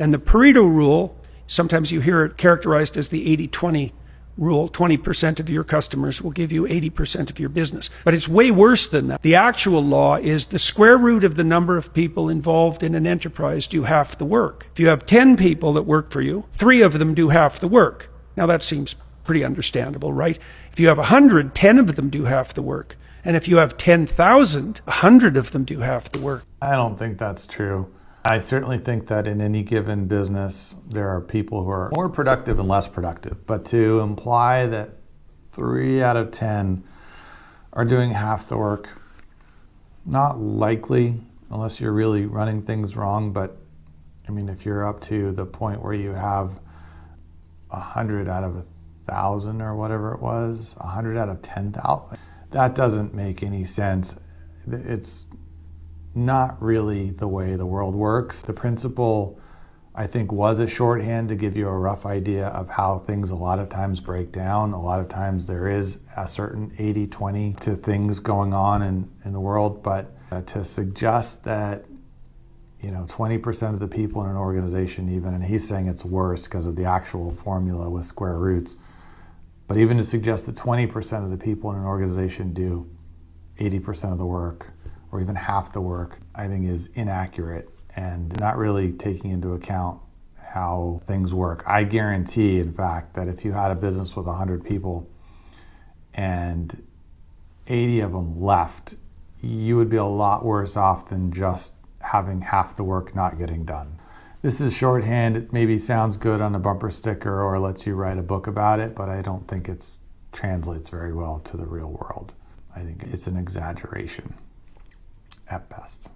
And the Pareto Rule, sometimes you hear it characterized as the 80-20 rule. 20% of your customers will give you 80% of your business. But it's way worse than that. The actual law is the square root of the number of people involved in an enterprise do half the work. If you have 10 people that work for you, 3 of them do half the work. Now that seems pretty understandable, right? If you have 100, 10 of them do half the work. And if you have 10,000, 100 of them do half the work. I don't think that's true. I certainly think that in any given business, there are people who are more productive and less productive. But to imply that 3 out of 10 are doing half the work, not likely, unless you're really running things wrong. But I mean, if you're up to the point where you have 100 out of 1,000 or whatever it was, 100 out of 10,000, that doesn't make any sense. It's not really the way the world works. The principle, I think, was a shorthand to give you a rough idea of how things a lot of times break down. A lot of times there is a certain 80-20 to things going on in the world, but to suggest that 20% of the people in an organization even, and he's saying it's worse because of the actual formula with square roots, but even to suggest that 20% of the people in an organization do 80% of the work, or even half the work, I think is inaccurate and not really taking into account how things work. I guarantee, in fact, that if you had a business with 100 people and 80 of them left, you would be a lot worse off than just having half the work not getting done. This is shorthand. It maybe sounds good on a bumper sticker or lets you write a book about it, but I don't think it translates very well to the real world. I think it's an exaggeration at best.